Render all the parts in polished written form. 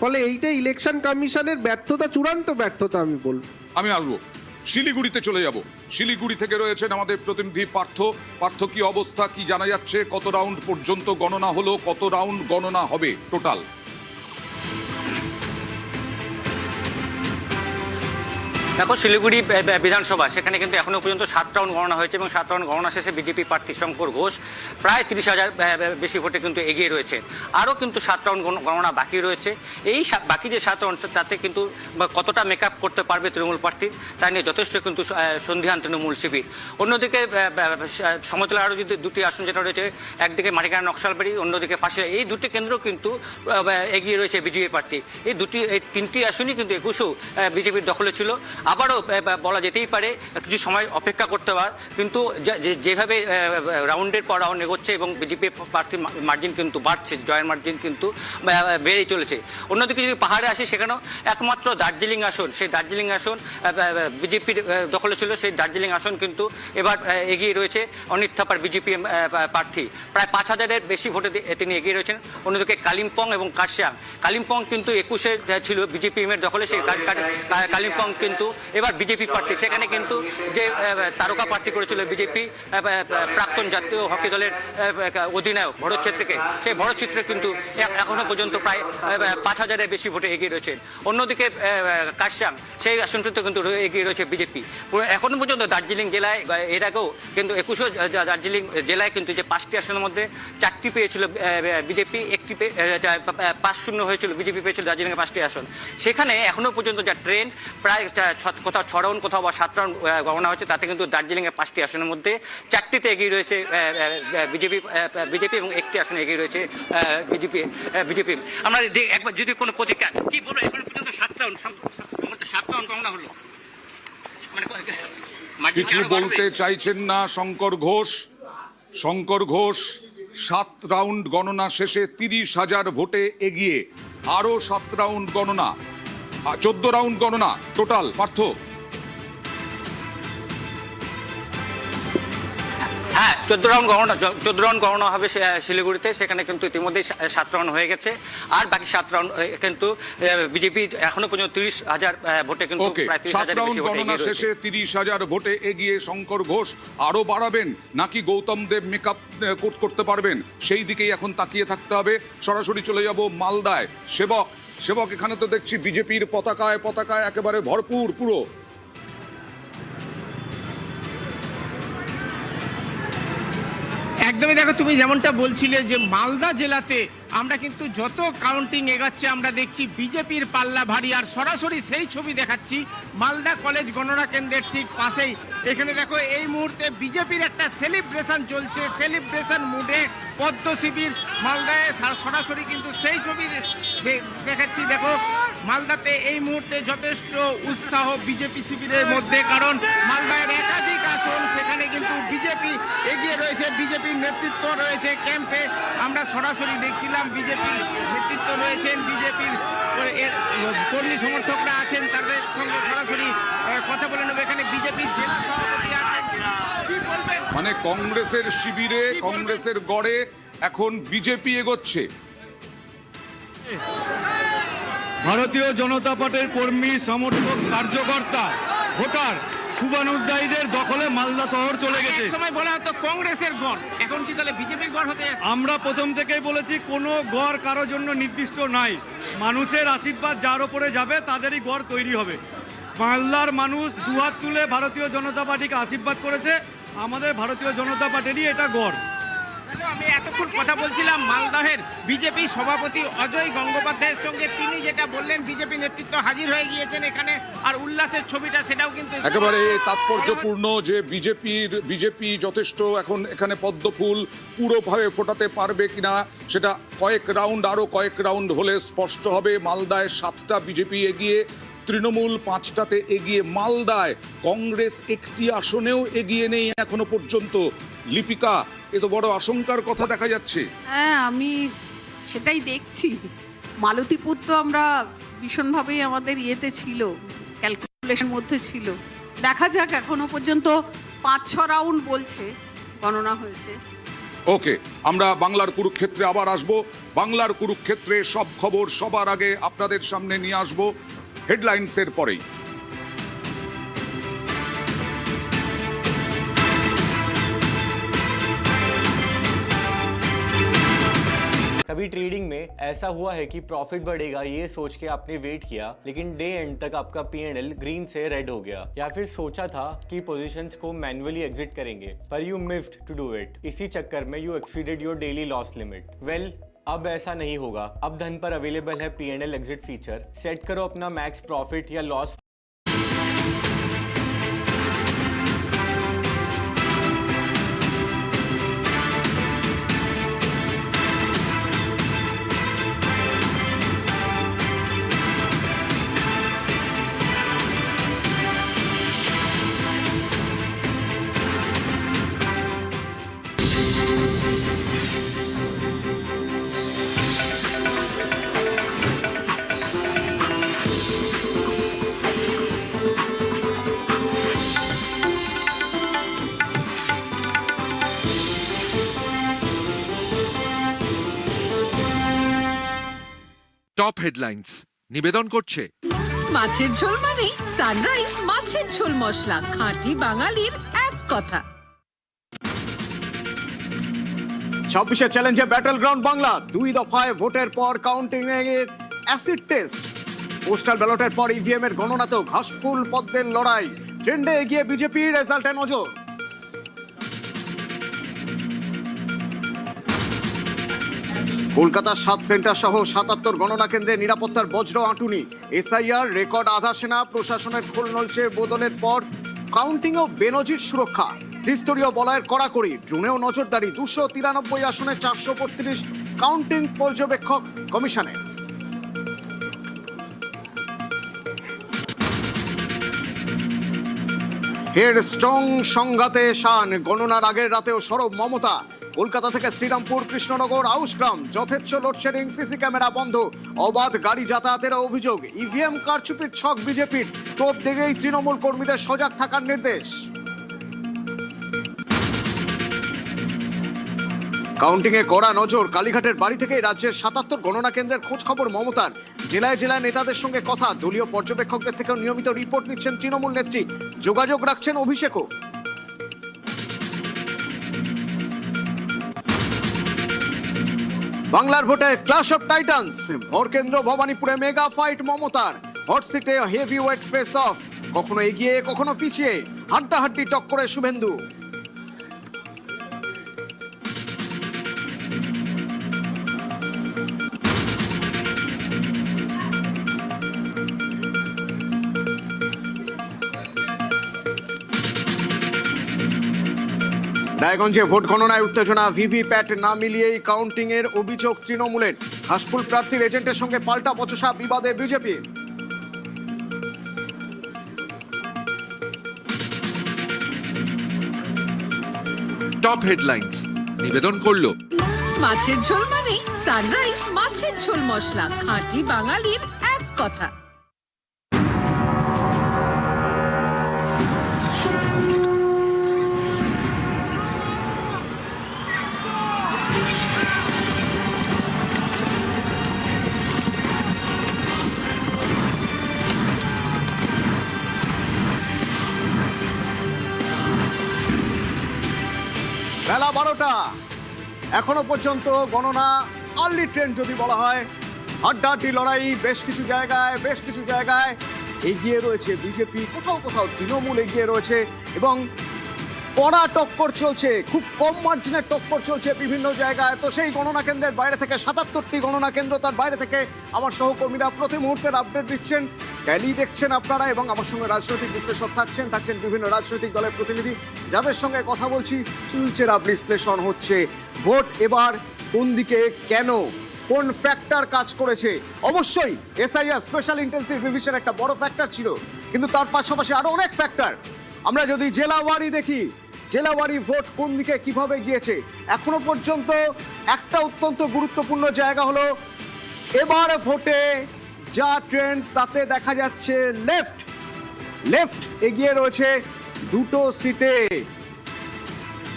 ফলে এইটা ইলেকশন কমিশনের ব্যর্থতা, চূড়ান্ত ব্যর্থতা আমি বলবো। আমি আসবো, শিলিগুড়িতে চলে যাব। শিলিগুড়ি থেকে রয়েছেন আমাদের প্রতিনিধি পার্থ। পার্থ, কি অবস্থা, কি জানা যাচ্ছে? কত রাউন্ড পর্যন্ত গণনা হলো, কত রাউন্ড গণনা হবে টোটাল? দেখো, শিলিগুড়ি বিধানসভা সেখানে কিন্তু এখনো পর্যন্ত 7 রাউন্ড গণনা হয়েছে এবং 7 রাউন্ড গণনা শেষে বিজেপি প্রার্থী শঙ্কর ঘোষ প্রায় 30,000 বেশি ভোটে কিন্তু এগিয়ে রয়েছে। আরও কিন্তু 7 রাউন্ড গণনা বাকি রয়েছে। এই বাকি যে 7 রাউন্ড, তাতে কিন্তু কতটা মেকআপ করতে পারবে তৃণমূল প্রার্থী, তা নিয়ে যথেষ্ট কিন্তু সন্দিহান তৃণমূল শিবির। অন্যদিকে সমতলে আরও যদি 2টি আসন যেটা রয়েছে, একদিকে মাটিকানা নকশালবাড়ি, অন্যদিকে ফাঁসিয়া, এই 2টি কেন্দ্র কিন্তু এগিয়ে রয়েছে বিজেপি প্রার্থী। এই 3টি আসনই কিন্তু 21ও বিজেপির দখলে ছিল। আবারও বলা যেতেই পারে কিছু সময় অপেক্ষা করতে পারে, কিন্তু যেভাবে রাউন্ডের পর রাউন্ড এগোচ্ছে এবং বিজেপি প্রার্থীর মার্জিন কিন্তু বাড়ছে, জয়ের মার্জিন কিন্তু বেড়েই চলেছে। অন্যদিকে যদি পাহাড়ে আসি, সেখানেও একমাত্র দার্জিলিং আসন, সেই দার্জিলিং আসন বিজেপির দখলে ছিল, সেই দার্জিলিং আসন কিন্তু এবার এগিয়ে রয়েছে অনিত থাপার বিজেপি প্রার্থী। প্রায় 5,000-এর বেশি ভোটে তিনি এগিয়ে রয়েছেন। অন্যদিকে কালিম্পং এবং কার্শিয়াং, কালিম্পং কিন্তু 21-এ ছিল বিজেপিএমের দখলে, সেই কালিম্পং কিন্তু এবার বিজেপি প্রার্থী। সেখানে কিন্তু যে তারকা প্রার্থী করেছিল বিজেপি প্রাক্তন জাতীয় হকি দলের অধিনায়ক ভরত ছেত্রীকে, সেই ভরত ছেত্রী কিন্তু এখনো পর্যন্ত প্রায় 5,000-এর বেশি ভোটে এগিয়ে রয়েছেন। অন্যদিকে কার্শিয়াং, সেই আসনটিতে কিন্তু এগিয়ে রয়েছে বিজেপি। এখনো পর্যন্ত দার্জিলিং জেলায় এর আগেও কিন্তু 21 দার্জিলিং জেলায় কিন্তু যে 5টি আসনের মধ্যে 4টি পেয়েছিল বিজেপি, 1টি 5-0 হয়েছিল, বিজেপি পেয়েছিল দার্জিলিংয়ে 5টি আসন। সেখানে এখনো পর্যন্ত যা ট্রেন, প্রায় কোথাও 6 রাউন্ড, কোথাও বা 7 রাউন্ড গণনা হয়েছে, তাতে কিন্তু দার্জিলিংয়ে 5টি আসনের মধ্যে 4টিতে এগিয়ে রয়েছে বিজেপি এবং 1টি আসনে এগিয়ে রয়েছে বিজেপি। আমরা একবার যদি কোনো প্রতিক্রিয়া কি বলবো, এখনো পর্যন্ত 7 রাউন্ড গণনা হলো, কিছু বলতে চাইছেন না শঙ্কর ঘোষ। শঙ্কর ঘোষ 7 রাউন্ড গণনা শেষে 30,000 ভোটে এগিয়ে। আরো 7 রাউন্ড গণনা, 14 রাউন্ড গণনা টোটাল। পার্থ, হ্যাঁ, 14 রাউন্ড গণনা হবে শিলিগুড়িতে। সেখানে কিন্তু ইতিমধ্যেই 7 রাউন্ড হয়ে গেছে, আর বাকি 7 রাউন্ড কিন্তু বিজেপি এখনো পর্যন্ত 30,000 ভোটে কিন্তু প্রায় 7 রাউন্ড গণনা শেষে 30,000 ভোটে এগিয়ে শঙ্কর ঘোষ। আরো বাড়াবেন নাকি গৌতম দেব মেকআপ করতে পারবেন, সেই দিকেই এখন তাকিয়ে থাকতে হবে। সরাসরি চলে যাব মালদায়। সেবক, এখানে তো দেখছি বিজেপির পতাকায় একেবারে ভরপুর পুরো। একদমই, দেখো তুমি যেমনটা বলছিলে যে মালদা জেলাতে আমরা কিন্তু যত কাউন্টিং এগাচ্ছে আমরা দেখছি বিজেপির পাল্লা ভারী। আর সরাসরি সেই ছবি দেখাচ্ছি মালদা কলেজ গণনা কেন্দ্রের ঠিক পাশেই। এখানে দেখো এই মুহূর্তে বিজেপির একটা সেলিব্রেশন চলছে, সেলিব্রেশন মুডে পদ্ম শিবির মালদায়। সরাসরি কিন্তু সেই ছবি দেখাচ্ছি। দেখো মালদাতে এই মুহূর্তে যথেষ্ট উৎসাহ বিজেপি শিবিরের মধ্যে, কারণ মালদায় একাধিক আসন, সেখানে কিন্তু বিজেপি এগিয়ে রয়েছে, বিজেপির নেতৃত্ব রয়েছে ক্যাম্পে। আমরা সরাসরি দেখছিলাম বিজেপির নেতৃত্ব রয়েছেন, বিজেপির কর্মী সমর্থকরা আছেন, তাদের সঙ্গে সরাসরি কথা বলে নেব। এখানে বিজেপির জেলা সভাপতি আছেন, কি বলবেন? মানে কংগ্রেসের শিবিরে, কংগ্রেসের গড়ে এখন বিজেপি এগোচ্ছে। ভারতীয় জনতা পার্টির কর্মী সমর্থক কার্যকর্তা ভোটার শুভানুধ্যায়ীদের দখলে মালদা শহর চলে গেছে। এক সময় বলা হতো কংগ্রেসের গড়, এখন কি তাহলে বিজেপির গড় হতে? আমরা প্রথম থেকেই বলেছি কোনো গড় কারোর জন্য নির্দিষ্ট নাই। মানুষের আশীর্বাদ যার ওপরে যাবে তাদেরই গড় তৈরি হবে। মালদার মানুষ দুহাত তুলে ভারতীয় জনতা পার্টিকে আশীর্বাদ করেছে, আমাদের ভারতীয় জনতা পার্টিরই এটা গড়। আমি এতক্ষণ কথা বলছিলাম মালদহের বিজেপি সভাপতি অজয় গঙ্গোপাধ্যায়ের সঙ্গে। তিনি যেটা বললেন বিজেপি নেতৃত্ব হাজির হয়ে গিয়েছেন এখানে, আর উল্লাসের ছবিটা সেটাও কিন্তু একেবারে তাৎপর্যপূর্ণ যে বিজেপি যথেষ্ট এখন এখানে পদ্মফুল পুরোভাবে ফোটাতে পারবে কিনা সেটা আরো কয়েক রাউন্ড হলে স্পষ্ট হবে। মালদায় 7টা বিজেপি এগিয়ে, তৃণমূল 5টাতে এগিয়ে। মালদায় কংগ্রেস 1টি আসনেও এগিয়ে নেই এখনো পর্যন্ত। লিপিকা, এ তো বড় আশঙ্কার কথা দেখা যাচ্ছে। হ্যাঁ, আমি সেটাই দেখছি। মালতীপুর তো আমরা ভীষণভাবেই আমাদের ইয়েতে ছিল, ক্যালকুলেশন মধ্যে ছিল। দেখা যাক, এখনো পর্যন্ত 5-6 রাউন্ড বলছে গণনা হয়েছে। ওকে, আমরা বাংলার কুরুক্ষেত্রে আবার আসব। বাংলার কুরুক্ষেত্রে সব খবর সবার আগে আপনাদের সামনে নিয়ে আসব হেডলাইন্সের পরেই। कभी ट्रेडिंग में ऐसा हुआ है कि प्रॉफिट बढ़ेगा ये सोच के आपने वेट किया, लेकिन डे एंड तक आपका P&L ग्रीन से रेड हो गया, या फिर सोचा था कि पोजीशंस को मैन्युअली एग्जिट करेंगे पर you missed to do it. इसी चक्कर में you exceeded your daily loss limit. Well, अब ऐसा नहीं होगा। अब धन पर अवेलेबल है P&L एग्जिट फीचर। सेट करो अपना मैक्स प्रॉफिट या लॉस। টপ হেডলাইন্স নিবেদন করছে মাছের ঝোল মানে সানরাইজ মাছের ঝোল মশলা, খাঁটি বাঙালির এক কথা। 26 চ্যালেঞ্জে ব্যাটল গ্রাউন্ড বাংলা। 2 দফায় ভোটের পর কাউন্টিং এর অ্যাসিড টেস্ট, পোস্টাল ব্যালটের পর ইভিএম এর গণনাতেও ঘাসফুল পদ্মের লড়াই। ট্রেন্ডে এগিয়ে বিজেপি, রেজাল্টে নজর। কলকাতার 7 সেন্টার সহ 77 গণনা কেন্দ্রে নিরাপত্তার বজ্র আঁটুনি। এসআইআর রেকর্ড আধা সেনা, প্রশাসনের খোল নলছে বদলের পর কাউন্টিংও বেনজির সুরক্ষা। ত্রিস্তরীয় বলয়ের কড়াকড়ি, ড্রোনেও নজরদারি। 293 আসনে 432 কাউন্টিং পর্যবেক্ষক কমিশনে। হেড স্ট্রং সংঘাতে শান, গণনার আগের রাতেও সরব মমতা। কলকাতা থেকে শ্রীরামপুর, কৃষ্ণনগর, আউসগ্রাম যথেচ্ছ লোডশেডিং, সিসি ক্যামেরা বন্ধ, অবাধ গাড়ি যাতায়াতের অভিযোগ। ইভিএম কারচুপির ছক বিজেপির, তোপ দেখেই তৃণমূল কর্মীদের সজাগ থাকার নির্দেশ। কাউন্টিংয়ে কড়া নজর, কালীঘাটের বাড়ি থেকে রাজ্যের 77 গণনা কেন্দ্রের খোঁজ খবর মমতার। জেলায় জেলায় নেতাদের সঙ্গে কথা, দলীয় পর্যবেক্ষকদের থেকেও নিয়মিত রিপোর্ট নিচ্ছেন তৃণমূল নেত্রী, যোগাযোগ রাখছেন অভিষেকও। বাংলার ভোটে ক্লাশ অফ টাইটান্স, ভোটকেন্দ্র ভবানীপুরে মেগা ফাইট মমতার। হট সিটে হেভি ওয়েট ফেস অফ, কখনো এগিয়ে কখনো পিছিয়ে, হাড্ডাহাড্ডি টক্করে শুভেন্দু। রায়গঞ্জে ভোট গণনায় উত্তেজনা, ভিভিপ্যাট না মিলিয়েই কাউন্টিং এর অভিযোগ তৃণমূলের। হাসপুল প্রার্থীর এজেন্টের সঙ্গে পাল্টা বচসা, বিবাদে বিজেপি। টপ হেডলাইন্স নিবেদন করলো মাছের ঝোল মানে সানরাইজ মাছের ঝোল মশলা, খাঁটি বাঙালির এক কথা। বেলা 12টা, এখনো পর্যন্ত গণনা আর্লি ট্রেন্ড যদি বলা হয়। হাড্ডাহাড্ডি লড়াই, বেশ কিছু জায়গায় এগিয়ে রয়েছে বিজেপি, কোথাও কোথাও তৃণমূল এগিয়ে রয়েছে এবং কড়া টক্কর চলছে, খুব কম মার্জিনের টক্কর চলছে বিভিন্ন জায়গায়। তো সেই গণনা কেন্দ্রের বাইরে থেকে 77টি গণনা কেন্দ্র, তার বাইরে থেকে আমার সহকর্মীরা প্রতি মুহূর্তের আপডেট দিচ্ছেন। ট্যালি দেখছেন আপনারা এবং আমার সঙ্গে রাজনৈতিক বিশ্লেষক থাকছেন বিভিন্ন রাজনৈতিক দলের প্রতিনিধি, যাদের সঙ্গে কথা বলছি। চুলচেরা বিশ্লেষণ হচ্ছে, ভোট এবার কোন দিকে, কেন, কোন ফ্যাক্টর কাজ করেছে। অবশ্যই এসআইআর স্পেশাল ইন্টেন্সিভ রিভিশন একটা বড় ফ্যাক্টর ছিল, কিন্তু তার পাশাপাশি আরো অনেক ফ্যাক্টর। আমরা যদি জেলাওয়ারি দেখি, জেলাওয়ারি ভোট কোন দিকে কিভাবে গিয়েছে, এখনো পর্যন্ত একটা অত্যন্ত গুরুত্বপূর্ণ জায়গা হলো এবার ভোটে যা ট্রেন্ড তাতে দেখা যাচ্ছে লেফট এগিয়ে রয়েছে 2টো সিটে।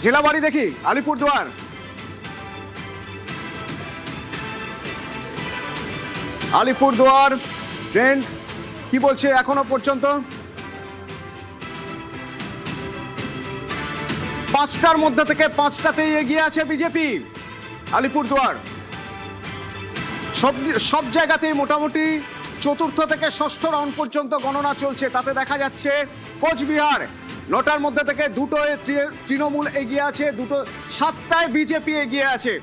জেলাওয়ারি দেখি, আলিপুরদুয়ার আলিপুরদুয়ার ট্রেন্ড কি বলছে এখনো পর্যন্ত? 5টার মধ্যে থেকে 5টাতেই এগিয়ে আছে বিজেপি। আলিপুরদুয়ার সব জায়গাতেই মোটামুটি চতুর্থ থেকে ষষ্ঠ রাউন্ড পর্যন্ত গণনা চলছে। তাতে দেখা যাচ্ছে কোচবিহার 9টার মধ্যে থেকে 2টোয় তৃণমূল এগিয়ে আছে, 7টায় বিজেপি এগিয়ে আছে।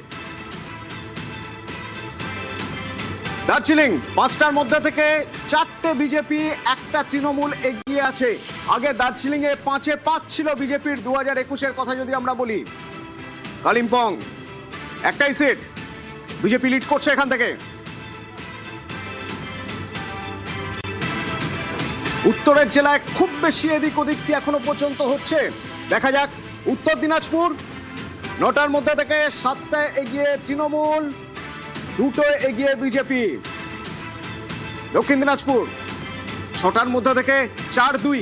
দার্জিলিং 5টার মধ্যে থেকে 4টে বিজেপি, 1টা তৃণমূল এগিয়ে আছে। আগে দার্জিলিং এ 5-এ 5 ছিল বিজেপির 2021-এর কথা যদি আমরা বলি। কালিম্পং 1টাই সিট, বিজেপি লিড করছে এখান থেকে। উত্তরের জেলায় খুব বেশি এদিক ওদিক কি এখনো পর্যন্ত হচ্ছে দেখা যাক। উত্তর দিনাজপুর 9টার মধ্যে থেকে 7টায় এগিয়ে তৃণমূল, 2টোয় এগিয়ে বিজেপি। দক্ষিণ দিনাজপুর 6টার মধ্যে থেকে 4-2,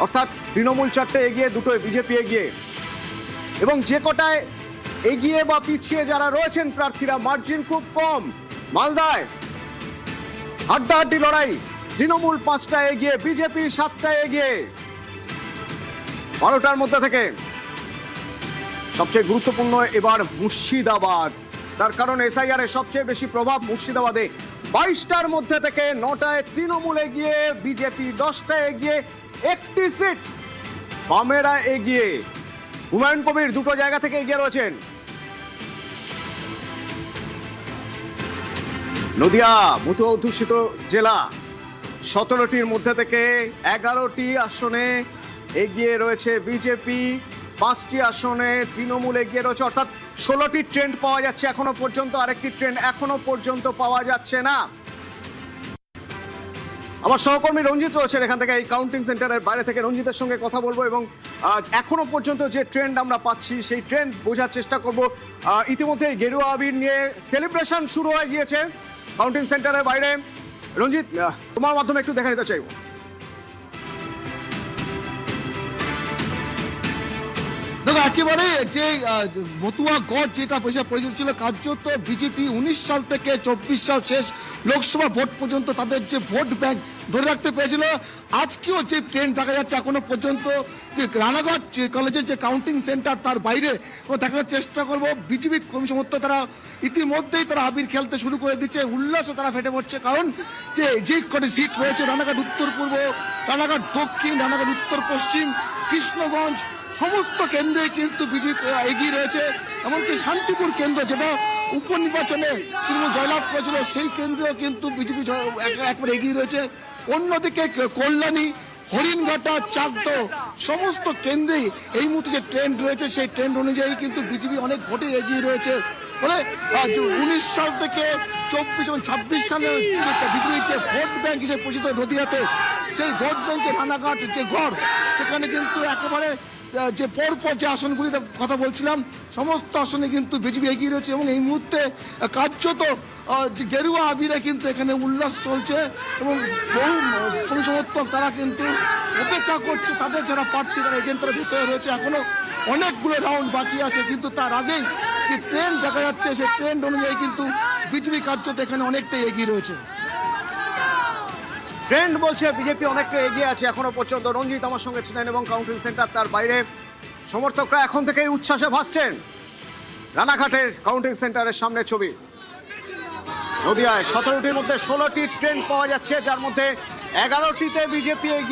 অর্থাৎ তৃণমূল 4টে এগিয়ে, 2টোয় বিজেপি এগিয়ে। এবং যে কটায় এগিয়ে বা পিছিয়ে যারা রয়েছেন প্রার্থীরা, মার্জিন খুব কম। মালদায় হাড্ডাহাড্ডি লড়াই, তৃণমূল 5টায় এগিয়ে, বিজেপি 7টায় এগিয়ে। 12টার মধ্যে থেকে সবচেয়ে গুরুত্বপূর্ণ এবার মুর্শিদাবাদ, তার কারণ এসআইআর এর সবচেয়ে বেশি প্রভাব মুর্শিদাবাদে। 22টার মধ্যে থেকে 9টায় তৃণমূল এগিয়ে, বিজেপি 10টায় এগিয়ে, 1টি সিট বামেরা এগিয়ে। হুমায়ুন কবির 2টো জায়গা থেকে এগিয়ে রয়েছেন। নদিয়া মতো অধ্যুষিত জেলা, 17টির মধ্যে থেকে 11টি আসনে এগিয়ে রয়েছে বিজেপি, 5টি আসনে তৃণমূল এগিয়ে রয়েছে, অর্থাৎ 16টি ট্রেন্ড পাওয়া যাচ্ছে এখনো পর্যন্ত। আরেকটি ট্রেন্ড এখনো পর্যন্ত পাওয়া যাচ্ছে না। আমার সহকর্মী রঞ্জিত রয়েছেন এখান থেকে, এই কাউন্টিং সেন্টারের বাইরে থেকে। রঞ্জিতের সঙ্গে কথা বলবো এবং এখনো পর্যন্ত যে ট্রেন্ড আমরা পাচ্ছি সেই ট্রেন্ড বোঝার চেষ্টা করব। ইতিমধ্যে গেরুয়া আবির নিয়ে সেলিব্রেশন শুরু হয়ে গিয়েছে কাউন্টিং সেন্টারের বাইরে। রঞ্জিত, তোমার মাধ্যমে একটু দেখা নিতে চাইবো। দেখো, একেবারে যে মতুয়া গড় যেটা পরিচিত ছিল, কার্যত বিজেপি 19 সাল থেকে 24 সাল শেষ লোকসভা ভোট পর্যন্ত তাদের যে ভোট ব্যাংক ধরে রাখতে পেরেছিল, আজকেও যে ট্রেন্ড দেখা যাচ্ছে এখনো পর্যন্ত যে রানাঘাট কলেজের যে কাউন্টিং সেন্টার তার বাইরে দেখার চেষ্টা করব। বিজেপি কর্মী সমর্থক তারা ইতিমধ্যেই তারা আবির খেলতে শুরু করে দিচ্ছে, উল্লাসে তারা ফেটে পড়ছে। কারণ যে কটি সিট রয়েছে, রানাঘাট উত্তর পূর্ব, রানাঘাট দক্ষিণ, রানাঘাট উত্তর পশ্চিম, কৃষ্ণগঞ্জ, সমস্ত কেন্দ্রে কিন্তু বিজেপি এগিয়ে রয়েছে। এমনকি শান্তিপুর কেন্দ্র, যেটা উপনির্বাচনে তৃণমূল জয়লাভ করেছিল, সেই কেন্দ্রেও কিন্তু বিজেপি একবারে এগিয়ে রয়েছে। অন্যদিকে কল্যাণী, হরিণঘাটা, চাকদহ সমস্ত কেন্দ্রেই এই মুহূর্তে যে ট্রেন্ড রয়েছে সেই ট্রেন্ড অনুযায়ী কিন্তু বিজেপি অনেক ভোটে এগিয়ে রয়েছে। ফলে 19 সাল থেকে 24 এবং 26 সালে বিজেপির যে ভোট ব্যাংক হিসেবে পরিচিত নদিয়াতে, সেই ভোট ব্যাংকের রানাঘাট যে ঘর, সেখানে কিন্তু একেবারে যে পরপর যে আসনগুলিতে কথা বলছিলাম, সমস্ত আসনে কিন্তু বিজেপি এগিয়ে রয়েছে। এবং এই মুহূর্তে কার্যত গেরুয়া আবিরে কিন্তু এখানে উল্লাস চলছে এবং বহু সমর্থক তারা কিন্তু অপেক্ষা করছে তাদের যারা প্রার্থী, তারা এজেন্টরা ভিতরে রয়েছে। এখনো অনেকগুলো রাউন্ড বাকি আছে, কিন্তু তার আগেই যে ট্রেন্ড দেখা যাচ্ছে সেই ট্রেন্ড অনুযায়ী কিন্তু বিজেপি কার্যত এখানে অনেকটাই এগিয়ে রয়েছে। ট্রেন্ড বলছে বিজেপি অনেকটা এগিয়ে আছে এখনো পর্যন্ত। রঞ্জিত আমার সঙ্গে ছিলেন এবং কাউন্টিং সেন্টার তার বাইরে সমর্থকরা এখন থেকেই উচ্ছ্বাসে ভাসছেন। রানাঘাটের কাউন্টিং সেন্টারের সামনে ছবি। নদিয়ায় 17টির মধ্যে 16টি ট্রেন্ড পাওয়া যাচ্ছে, যার মধ্যে 11টিতে বিজেপি এগিয়ে।